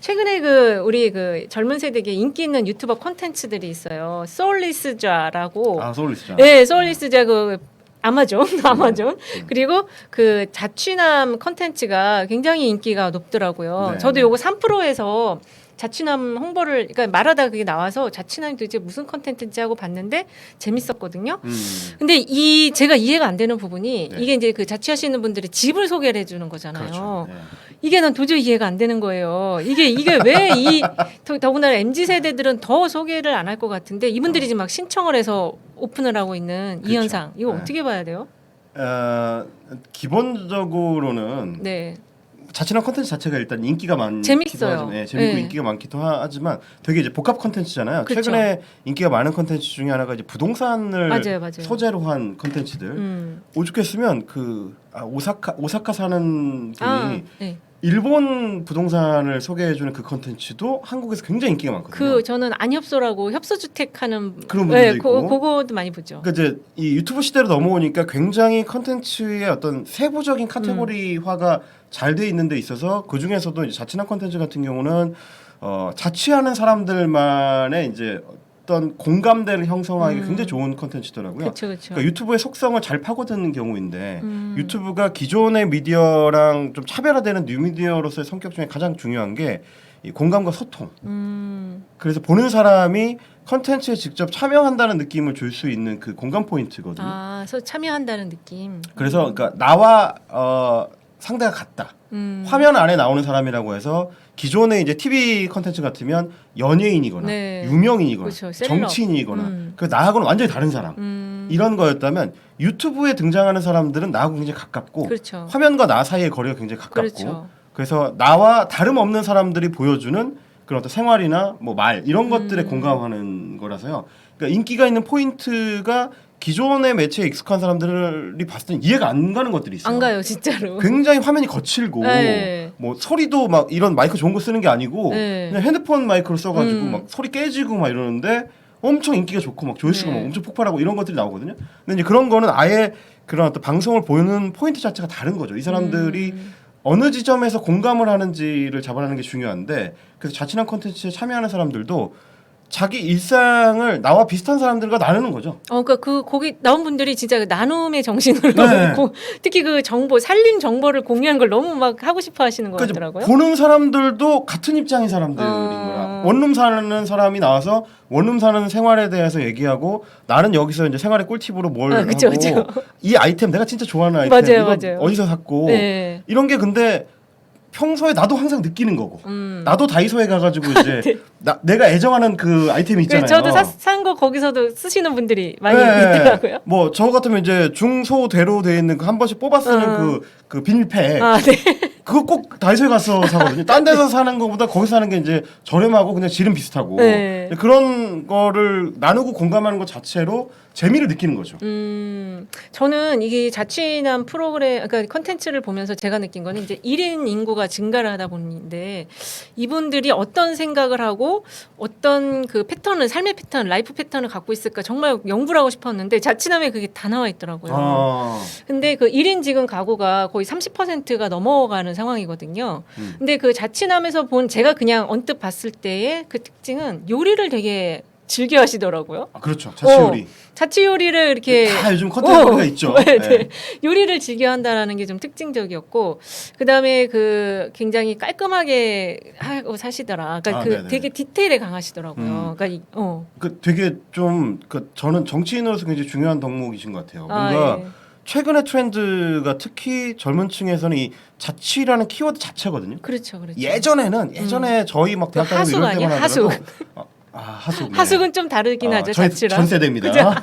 최근에 그 우리 그 젊은 세대에 인기 있는 유튜버 콘텐츠들이 있어요. 소울리스자라고. 아 소울리스자. 네, 소울리스자 그 아마존. 그리고 그 자취남 콘텐츠가 굉장히 인기가 높더라고요. 네, 저도 네. 요거 3프로에서 자취남 홍보를 그러니까 말하다가 그게 나와서 자취남이 도대체 무슨 콘텐츠인지 하고 봤는데 재밌었거든요. 근데 이 제가 이해가 안 되는 부분이 네. 이게 이제 그 자취하시는 분들이 집을 소개를 해주는 거잖아요. 그렇죠. 네. 이게 난 도저히 이해가 안 되는 거예요. 이게 왜 이 더군다나 MZ 세대들은 더 소개를 안 할 것 같은데 이분들이 지금 막 신청을 해서 오픈을 하고 있는 이 그렇죠. 현상 이거 네. 어떻게 봐야 돼요? 기본적으로는 네, 자취남 컨텐츠 자체가 일단 인기가 많기도 재밌어요. 하지만, 네, 재밌고 네. 인기가 많기도 하지만 되게 이제 복합 컨텐츠잖아요. 그쵸. 최근에 인기가 많은 컨텐츠 중에 하나가 이제 부동산을 맞아요. 소재로 한 컨텐츠들. 오죽했으면 오사카 사는 분이 네. 일본 부동산을 소개해주는 그 컨텐츠도 한국에서 굉장히 인기가 많거든요. 그 저는 안협소라고 협소주택하는 그런 분들도 네, 있고. 그거도 많이 보죠. 그러니까 이제 이 유튜브 시대로 넘어오니까 굉장히 컨텐츠의 어떤 세부적인 카테고리화가 잘 돼 있는 데 있어서 그 중에서도 이제 자취남 컨텐츠 같은 경우는 자취하는 사람들만의 이제 어떤 공감대를 형성하기 굉장히 좋은 컨텐츠더라고요. 그렇죠. 그러니까 유튜브의 속성을 잘 파고드는 경우인데 유튜브가 기존의 미디어랑 좀 차별화되는 뉴미디어로서의 성격 중에 가장 중요한 게 이 공감과 소통. 그래서 보는 사람이 컨텐츠에 직접 참여한다는 느낌을 줄 수 있는 그 공감 포인트거든요. 아, 그래서 참여한다는 느낌. 그래서 그러니까 나와 상대가 같다. 화면 안에 나오는 사람이라고 해서 기존의 이제 TV 컨텐츠 같으면 연예인이거나 네. 유명인이거나 그렇죠. 셀럽. 정치인이거나 그 나하고는 완전히 다른 사람 이런 거였다면 유튜브에 등장하는 사람들은 나하고 굉장히 가깝고 그렇죠. 화면과 나 사이의 거리가 굉장히 가깝고 그렇죠. 그래서 나와 다름없는 사람들이 보여주는 그런 어떤 생활이나 뭐 말 이런 것들에 공감하는 거라서요. 그러니까 인기가 있는 포인트가 기존의 매체에 익숙한 사람들이 봤을 때는 이해가 안 가는 것들이 있어요. 안 가요, 진짜로. 굉장히 화면이 거칠고 네. 뭐 소리도 막 이런 마이크 좋은 거 쓰는 게 아니고 네. 그냥 핸드폰 마이크로 써가지고 막 소리 깨지고 막 이러는데 엄청 인기가 좋고 막 조회수가 네. 막 엄청 폭발하고 이런 것들이 나오거든요. 근데 이제 그런 거는 아예 그런 어떤 방송을 보는 포인트 자체가 다른 거죠. 이 사람들이 어느 지점에서 공감을 하는지를 잡아내는 게 중요한데 그래서 자취남 콘텐츠에 참여하는 사람들도 자기 일상을 나와 비슷한 사람들과 나누는 거죠. 그러니까 그 거기 나온 분들이 진짜 그 나눔의 정신으로 네. 특히 그 정보 살림 정보를 공유하는 걸 너무 막 하고 싶어 하시는 것 그러니까 같더라고요. 보는 사람들도 같은 입장인 사람들인 거야. 원룸 사는 사람이 나와서 원룸 사는 생활에 대해서 얘기하고 나는 여기서 이제 생활의 꿀팁으로 뭘 하고 그쵸. 이 아이템 내가 진짜 좋아하는 아이템 맞아요. 어디서 샀고 네. 이런 게 근데 평소에 나도 항상 느끼는 거고 나도 다이소에 가가지고 이제 네. 내가 애정하는 그 아이템이 있잖아요. 저도 산 거 거기서도 쓰시는 분들이 많이 네. 있더라고요. 뭐 저 같으면 이제 중소대로 돼 있는 그 한 번씩 뽑아 쓰는 그 비닐팩 아, 네. 그거 꼭 다이소에 가서 사거든요. 딴 데서 사는 것보다 거기서 사는 게 이제 저렴하고 그냥 질은 비슷하고 네. 그런 거를 나누고 공감하는 것 자체로 재미를 느끼는 거죠. 저는 이게 자취남 프로그램, 그러니까 컨텐츠를 보면서 제가 느낀 거는 이제 1인 인구가 증가를 하다 보는데 이분들이 어떤 생각을 하고 어떤 그 패턴을, 삶의 패턴, 라이프 패턴을 갖고 있을까 정말 연구를 하고 싶었는데 자취남에 그게 다 나와 있더라고요. 근데 그 1인 지금 가구가 거의 30%가 넘어가는 상황이거든요. 근데 그 자취남에서 본 제가 그냥 언뜻 봤을 때의 그 특징은 요리를 되게 즐겨 하시더라고요. 그렇죠. 자취 요리. 자취 요리를 이렇게 다 요즘 컨텐츠가 있죠. 네. 네. 요리를 즐겨 한다라는 게 좀 특징적이었고 그다음에 그 굉장히 깔끔하게 하고 사시더라. 그러니까 그 네네. 되게 디테일에 강하시더라고요. 그러니까 그 되게 좀 저는 정치인으로서 굉장히 중요한 덕목이신 것 같아요. 뭔가 예. 최근의 트렌드가 특히 젊은 층에서는 이 자취라는 키워드 자체거든요. 그렇죠. 예전에 저희 막 대학 다니고 하숙 이럴 아니야? 때만 하숙. 하더라도 하숙. 네. 하숙은 좀 다르긴 하죠. 저희 자취랑. 전 세대입니다.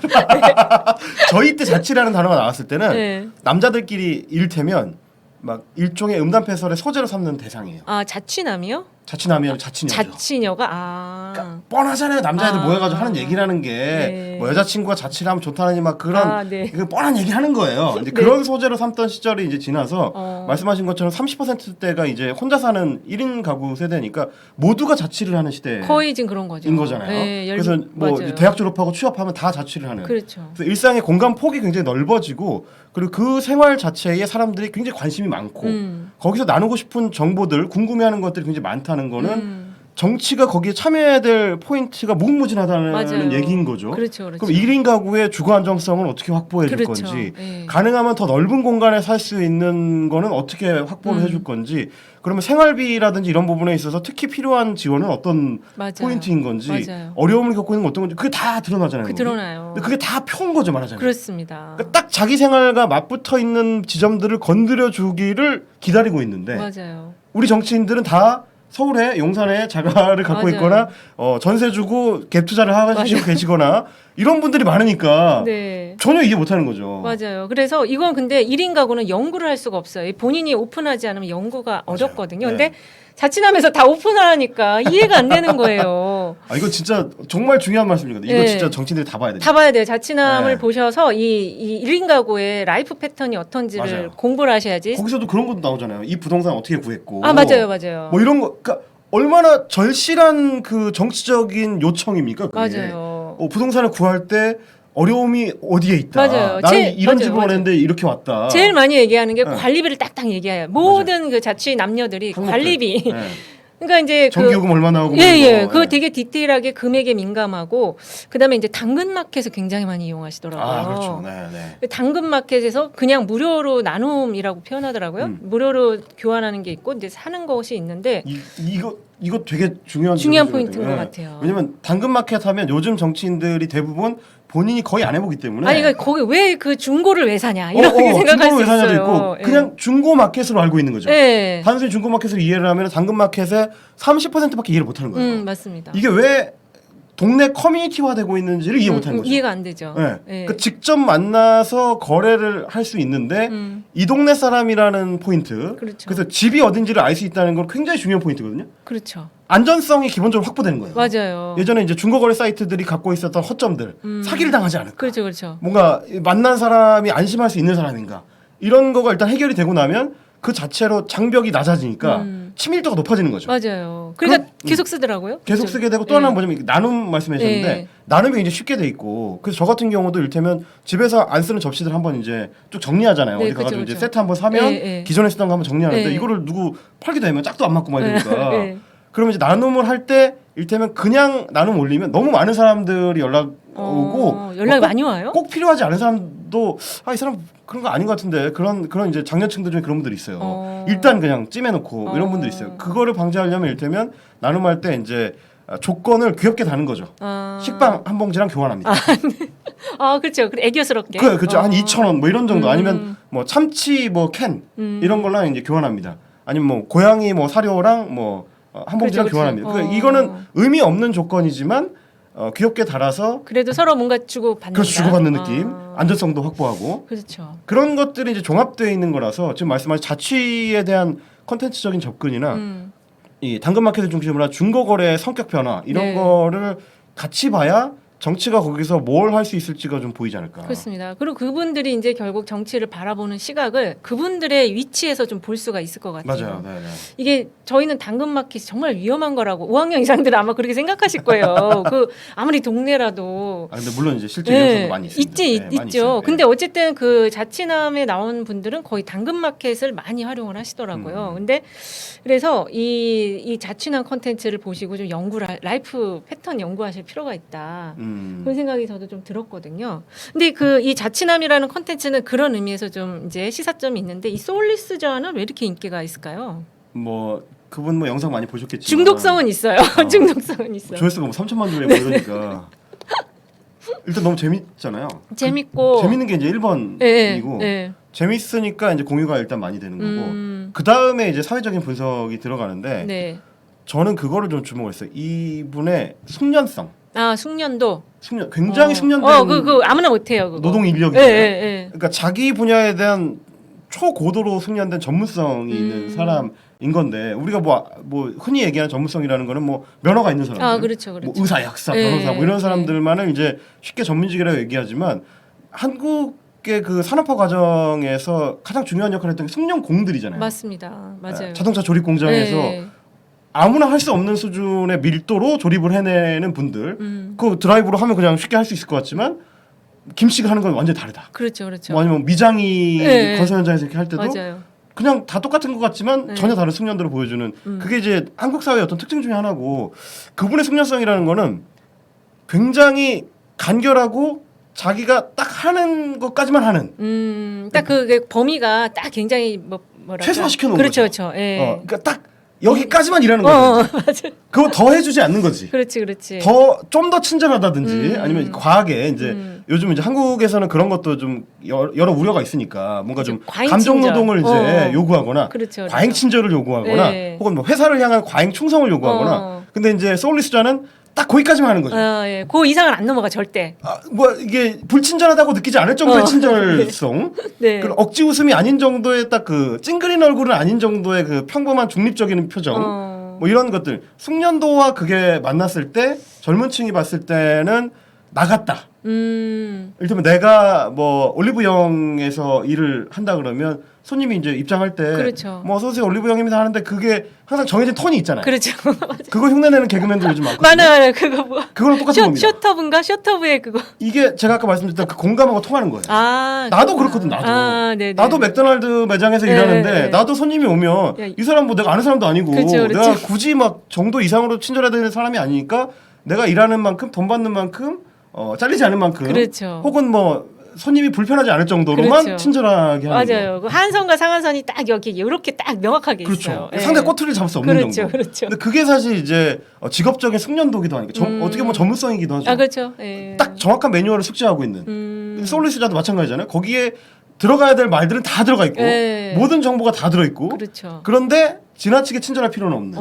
저희 때 자취라는 단어가 나왔을 때는 네. 남자들끼리 이를테면 막 일종의 음담패설의 소재로 삼는 대상이에요. 아, 자취남이요? 자취남이면 자취녀죠. 자취녀가 그러니까 뻔하잖아요. 남자애들 모여가지고 하는 얘기라는 게 네. 뭐 여자친구가 자취를 하면 좋다느니 막 그런 네. 그 뻔한 얘기 하는 거예요. 근데 네. 그런 소재로 삼던 시절이 이제 지나서 말씀하신 것처럼 30%대가 이제 혼자 사는 1인 가구 세대니까 모두가 자취를 하는 시대. 거의 지금 그런 거죠. 인 거잖아요. 네, 그래서 뭐 맞아요. 대학 졸업하고 취업하면 다 자취를 하는. 그렇죠. 그래서 일상의 공간 폭이 굉장히 넓어지고 그리고 그 생활 자체에 사람들이 굉장히 관심이 많고 거기서 나누고 싶은 정보들, 궁금해하는 것들이 굉장히 많다는 못하는 거는 정치가 거기에 참여해야 될 포인트가 무궁무진하다는 맞아요. 얘기인 거죠. 그렇죠, 그렇죠. 그럼 1인 가구의 주거 안정성을 어떻게 확보해 줄 그렇죠. 건지, 예. 가능하면 더 넓은 공간에 살 수 있는 거는 어떻게 확보를 해줄 건지, 그러면 생활비라든지 이런 부분에 있어서 특히 필요한 지원은 어떤 맞아요. 포인트인 건지, 맞아요. 어려움을 겪고 있는 건 어떤 건지, 그게 다 드러나잖아요. 거기. 드러나요. 근데 그게 다 펴온 거죠, 말하자면. 그렇습니다. 그러니까 딱 자기 생활과 맞붙어 있는 지점들을 건드려 주기를 기다리고 있는데, 맞아요. 우리 정치인들은 다 서울에 용산에 자가를 갖고 맞아요. 있거나 전세 주고 갭 투자를 하시고 계시거나 이런 분들이 많으니까 네. 전혀 이해 못하는 거죠. 맞아요. 그래서 이건 근데 1인 가구는 연구를 할 수가 없어요. 본인이 오픈하지 않으면 연구가 어렵거든요. 네. 근데 자취남에서 다 오픈하니까 이해가 안 되는 거예요. 아 이거 진짜 정말 중요한 말씀이거든요. 이거 네. 진짜 정치인들이 다 봐야 돼요. 다 봐야 돼요. 자취남을 네. 보셔서 이 1인 가구의 라이프 패턴이 어떤지를 맞아요. 공부를 하셔야지. 거기서도 그런 것도 나오잖아요. 이 부동산 어떻게 구했고. 아, 맞아요. 맞아요. 뭐 이런 거, 그러니까 얼마나 절실한 그 정치적인 요청입니까? 그게. 맞아요. 부동산을 구할 때 어려움이 어디에 있다. 맞아요. 나는 이런 집을 맞아요. 원했는데 이렇게 왔다. 제일 많이 얘기하는 게 네. 관리비를 딱딱 얘기해요. 모든 그 자취 남녀들이 항목들. 관리비. 네. 그러니까 이제 전기요금 얼마 나오고 예예, 뭐, 그거 되게 디테일하게 금액에 민감하고 그다음에 이제 당근마켓을 굉장히 많이 이용하시더라고요. 아 그렇죠. 네, 네. 당근마켓에서 그냥 무료로 나눔이라고 표현하더라고요. 음. 무료로 교환하는 게 있고 이제 사는 것이 있는데 이거 되게 중요한 중요한 지점이거든요. 포인트인 것 네. 같아요. 왜냐면 당근마켓 하면 요즘 정치인들이 대부분 본인이 거의 안 해보기 때문에 아니 그러니까 거기 왜 그 중고를 왜 사냐 이렇게 생각할 중고 수 회사도 있어요. 있고 예. 그냥 중고 마켓으로 알고 있는 거죠. 예. 단순히 중고 마켓을 이해를 하면 당근 마켓의 30%밖에 이해를 못하는 거예요. 맞습니다. 이게 왜 동네 커뮤니티화되고 있는지를 이해 못하는 거죠. 이해가 안 되죠. 네. 예. 그러니까 직접 만나서 거래를 할 수 있는데 이 동네 사람이라는 포인트. 그렇죠. 그래서 집이 어딘지를 알 수 있다는 건 굉장히 중요한 포인트거든요. 그렇죠. 안전성이 기본적으로 확보되는 거예요. 맞아요. 예전에 이제 중고거래 사이트들이 갖고 있었던 허점들, 사기를 당하지 않을까. 그렇죠, 그렇죠. 뭔가 만난 사람이 안심할 수 있는 사람인가. 이런 거가 일단 해결이 되고 나면 그 자체로 장벽이 낮아지니까 친밀도가 높아지는 거죠. 맞아요. 그러니까 그럼, 계속 쓰더라고요. 계속 그렇죠. 쓰게 되고 또 예. 하나는 뭐냐면 나눔 말씀하셨는데 예. 나눔이 이제 쉽게 돼 있고 그래서 저 같은 경우도 이를테면 집에서 안 쓰는 접시들 한번 이제 쭉 정리하잖아요. 네, 어디 가가지고 그쵸, 이제 그쵸. 세트 한번 사면 예, 예. 기존에 쓰던 거 한번 정리하는데 예. 이거를 누구 팔기도 하면 짝도 안 맞고 막 이러니까 예. 그러면 이제 나눔을 할 때 이를테면 그냥 나눔 올리면 너무 많은 사람들이 연락 오고 연락이 뭐 많이 와요? 꼭 필요하지 않은 사람도 이 사람 그런 거 아닌 것 같은데 그런 이제 장년층들 중에 그런 분들이 있어요. 일단 그냥 찜해놓고 이런 분들이 있어요. 그거를 방지하려면 이를테면 나눔할 때 이제 조건을 귀엽게 다는 거죠. 식빵 한 봉지랑 교환합니다. 아 그렇죠. 애교스럽게. 그렇죠. 한 2,000원 뭐 이런 정도 아니면 뭐 참치 뭐 캔 이런 걸랑 이제 교환합니다. 아니면 뭐 고양이 뭐 사료랑 뭐 한 봉지랑 그렇죠, 교환합니다. 그렇죠. 이거는 의미 없는 조건이지만 귀엽게 달아서 그래도 서로 뭔가 주고 받는다. 그렇죠. 주고받는 느낌, 안전성도 확보하고 그렇죠. 그런 것들이 이제 종합되어 있는 거라서 지금 말씀하신 자취에 대한 컨텐츠적인 접근이나 이 당근마켓을 중심으로 한 중고거래 성격 변화 이런 네. 거를 같이 봐야 정치가 거기서 뭘 할 수 있을지가 좀 보이지 않을까. 그렇습니다. 그리고 그분들이 이제 결국 정치를 바라보는 시각을 그분들의 위치에서 좀 볼 수가 있을 것 같아요. 맞아요. 네, 네. 이게 저희는 당근마켓이 정말 위험한 거라고 5학년 이상들은 아마 그렇게 생각하실 거예요. 그 아무리 동네라도 근데 물론 이제 실제 위험성도 많이 있습니다. 네, 많이 있죠. 있어요. 네. 근데 어쨌든 그 자취남에 나온 분들은 거의 당근마켓을 많이 활용을 하시더라고요. 근데 그래서 이 자취남 컨텐츠를 보시고 좀 라이프 패턴 연구하실 필요가 있다. 그런 생각이 저도 좀 들었거든요. 근데 이 자취남이라는 컨텐츠는 그런 의미에서 좀 이제 시사점이 있는데 이 소울리스저는 왜 이렇게 인기가 있을까요? 뭐 그분 뭐 영상 많이 보셨겠지만 중독성은 있어요. 중독성은 있어요. 조회수가 뭐 3천만 조회 뭐 이러니까 일단 너무 재밌잖아요. 재밌고 재밌는 게 이제 1번이고 예. 재밌으니까 이제 공유가 일단 많이 되는 거고 그 다음에 이제 사회적인 분석이 들어가는데 네. 저는 그거를 좀 주목했어요. 이분의 숙련성. 아 숙련도. 굉장히 숙련된 아무나 못해요. 그거. 노동 인력이에요. 예. 그러니까 자기 분야에 대한 초고도로 숙련된 전문성이 있는 사람인 건데 우리가 뭐 흔히 얘기하는 전문성이라는 거는 뭐 면허가 있는 사람들, 아 그렇죠. 뭐 의사, 약사, 변호사 뭐 이런 사람들만을 이제 쉽게 전문직이라고 얘기하지만 한국의 그 산업화 과정에서 가장 중요한 역할을 했던 게 숙련공들이잖아요. 맞습니다. 맞아요. 자동차 조립 공장에서 아무나 할 수 없는 수준의 밀도로 조립을 해내는 분들, 그 드라이브로 하면 그냥 쉽게 할 수 있을 것 같지만 김씨가 하는 건 완전히 다르다. 그렇죠. 뭐 아니면 미장이 건설 현장에서 이렇게 할 때도 맞아요. 그냥 다 똑같은 것 같지만 네. 전혀 다른 숙련도를 보여주는 그게 이제 한국 사회의 어떤 특징 중에 하나고 그분의 숙련성이라는 거는 굉장히 간결하고 자기가 딱 하는 것까지만 하는 딱 그 범위가 딱 굉장히 뭐랄까 최소화시켜 놓은 그렇죠, 거죠. 그렇죠. 예. 그러니까 딱 여기까지만 일하는 거죠. 맞아. 그거 더 해주지 않는 거지. 그렇지. 좀 더 친절하다든지 아니면 과하게 이제 요즘 이제 한국에서는 그런 것도 좀 여러 우려가 있으니까 뭔가 좀 과잉 감정 친절. 노동을 이제 요구하거나 그렇죠. 과잉 친절을 요구하거나 네. 혹은 뭐 회사를 향한 과잉 충성을 요구하거나 근데 이제 소울리스자는 딱 거기까지만 하는 거죠. 예. 그 이상은 안 넘어가 절대. 뭐 이게 불친절하다고 느끼지 않을 정도의 친절성, 네. 그리고 억지 웃음이 아닌 정도의 딱 그 찡그린 얼굴은 아닌 정도의 그 평범한 중립적인 표정, 뭐 이런 것들 숙련도와 그게 만났을 때 젊은층이 봤을 때는 나갔다. 이를테면 내가 뭐 올리브영에서 일을 한다 그러면 손님이 이제 입장할 때 그렇죠. 뭐 어서 오세요 올리브영입니다 하는데 그게 항상 정해진 톤이 있잖아요. 그렇죠. 그거 흉내내는 개그맨들 요즘 많거든요. 많아요. 그거 뭐 그거랑 똑같은 겁니다. 쇼터브인가? 쇼터브의 그거. 이게 제가 아까 말씀드렸던 그 공감하고 통하는 거예요. 그렇구나. 나도 그렇거든. 나도. 네네. 나도 맥도날드 매장에서 네, 일하는데 네. 나도 손님이 오면 야, 이 사람 뭐 내가 아는 사람도 아니고 그렇죠. 내가 굳이 막 정도 이상으로 친절해야 되는 사람이 아니니까 내가 일하는 만큼 돈 받는 만큼 잘리지 않은 만큼 그렇죠. 혹은 뭐 손님이 불편하지 않을 정도로만 그렇죠. 친절하게 하는 거. 맞아요. 그 한선과 상한선이 딱 여기 이렇게 딱 명확하게 그렇죠. 있어요. 예. 상대 꼬투리를 잡을 수 없는 그렇죠, 정도. 그렇죠. 근데 그게 사실 이제 직업적인 숙련도기도 하니까 어떻게 보면 전문성이기도 하죠. 그렇죠. 예. 딱 정확한 매뉴얼을 숙지하고 있는 소울리스자도 마찬가지잖아요. 거기에 들어가야 될 말들은 다 들어가 있고 네. 모든 정보가 다 들어 있고 그렇죠. 그런데 지나치게 친절할 필요는 없는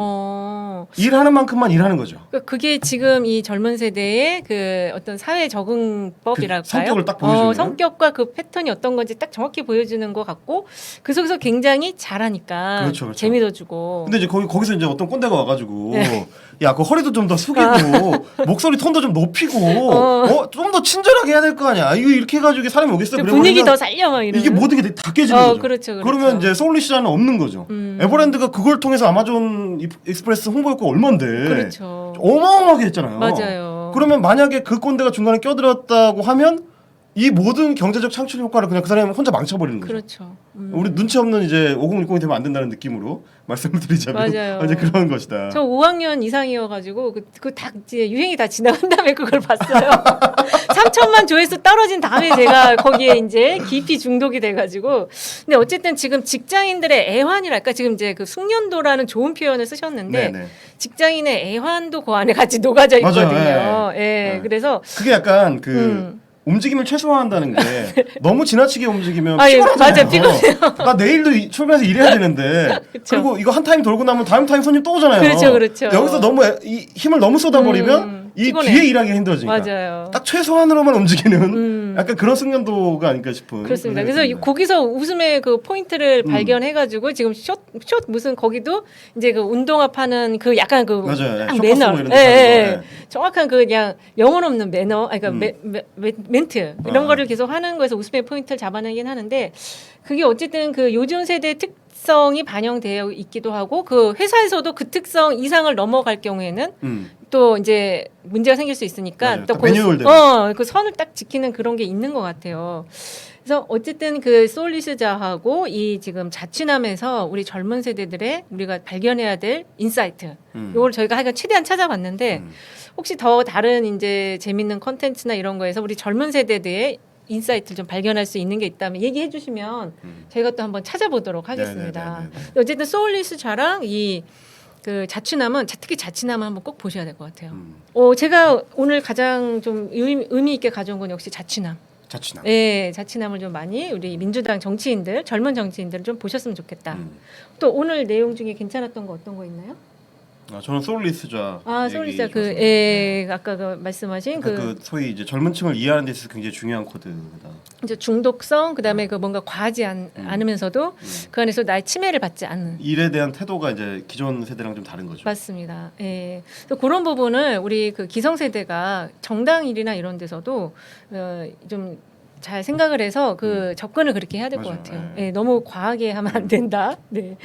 일하는 만큼만 일하는 거죠. 그게 지금 이 젊은 세대의 그 어떤 사회 적응법이랄까요? 그 성격을 딱 보여주는 성격과 그 패턴이 어떤 건지 딱 정확히 보여주는 것 같고 그 속에서 굉장히 잘하니까 그렇죠, 그렇죠. 재미도 주고. 근데 이제 거기서 이제 어떤 꼰대가 와가지고 네. 야, 그 허리도 좀 더 숙이고 목소리 톤도 좀 높이고 좀 더 친절하게 해야 될 거 아니야. 이거 이렇게 해가지고 사람이 오겠어. 분위기 더 살려 막 이러면 이게 모든 게 다 깨지는 거죠. 그렇죠. 그러면 이제 소울리시자는 없는 거죠. 에버랜드가 그걸 통해서 아마존 익스프레스 홍보 효과 얼마인데 그렇죠. 어마어마하게 했잖아요. 맞아요. 그러면 만약에 그 꼰대가 중간에 껴들었다고 하면 이 모든 경제적 창출 효과를 그냥 그 사람이 혼자 망쳐버리는 거죠. 그렇죠. 우리 눈치 없는 이제 5060이 되면 안 된다는 느낌으로 말씀을 드리자면 맞아요. 이제 그런 것이다. 저 5학년 이상이어가지고 그 이제 유행이 다 지나간 다음에 그걸 봤어요. 3천만 조회수 떨어진 다음에 제가 거기에 이제 깊이 중독이 돼가지고. 근데 어쨌든 지금 직장인들의 애환이랄까 지금 이제 그 숙련도라는 좋은 표현을 쓰셨는데 네네. 직장인의 애환도 그 안에 같이 녹아져 맞아요. 있거든요. 예. 예. 예. 그래서 그게 약간 그 움직임을 최소화한다는 게 너무 지나치게 움직이면 예, 피곤하잖아요. 맞아요. 피곤해요. 나 내일도 출근해서 일해야 되는데 그쵸. 그리고 이거 한 타임 돌고 나면 다음 타임 손님 또 오잖아요. 그렇죠. 여기서 너무 이 힘을 너무 쏟아버리면 이 피곤해. 뒤에 일하기 힘들어지니까 맞아요. 딱 최소한으로만 움직이는 약간 그런 숙련도가 아닐까 싶은 그렇습니다. 그런 그래서 생각이 듭니다. 거기서 웃음의 그 포인트를 발견해가지고 지금 숏 무슨 거기도 이제 그 운동화 파는 그 약간 그 맞아요. 예. 딱 쇼커스 매너, 뭐 이런 데 파는 거, 정확한 그 그냥 영혼 없는 매너, 아니 그러니까 멘트 이런 거를 계속 하는 거에서 웃음의 포인트를 잡아내긴 하는데 그게 어쨌든 그 요즘 세대 특성이 반영되어 있기도 하고 그 회사에서도 그 특성 이상을 넘어갈 경우에는 또 이제 문제가 생길 수 있으니까 맞아요. 또 딱 매뉴얼대로. 그 선을 딱 지키는 그런 게 있는 것 같아요. 그래서 어쨌든 그 소울리스자하고 이 지금 자취남에서 우리 젊은 세대들의 우리가 발견해야 될 인사이트 이걸 저희가 하여간 최대한 찾아봤는데 혹시 더 다른 이제 재밌는 컨텐츠나 이런 거에서 우리 젊은 세대들의 인사이트를 좀 발견할 수 있는 게 있다면 얘기해 주시면 저희가 또 한번 찾아보도록 하겠습니다. 네네네네. 어쨌든 소울리스자랑 이 그 자취남은 특히 자취남은 한번 꼭 보셔야 될 것 같아요. 제가 오늘 가장 좀 의미 있게 가져온 건 역시 자취남. 자취남. 네, 자취남을 좀 많이 우리 민주당 정치인들, 젊은 정치인들을 좀 보셨으면 좋겠다. 또 오늘 내용 중에 괜찮았던 거 어떤 거 있나요? 저는 소울리스자. 소울리스자 얘기 그 좋았습니다. 아까 그 말씀하신 그 소위 이제 젊은층을 이해하는 데 있어서 굉장히 중요한 코드다. 이제 중독성 그다음에 그 뭔가 과하지 않으면서도 그 안에서 나의 침해를 받지 않는. 일에 대한 태도가 이제 기존 세대랑 좀 다른 거죠. 맞습니다. 예. 그래서 그런 부분을 우리 그 기성세대가 정당 일이나 이런 데서도 좀 잘 생각을 해서 그 접근을 그렇게 해야 될 것 맞아요. 같아요. 예. 예, 너무 과하게 하면 안 된다. 네.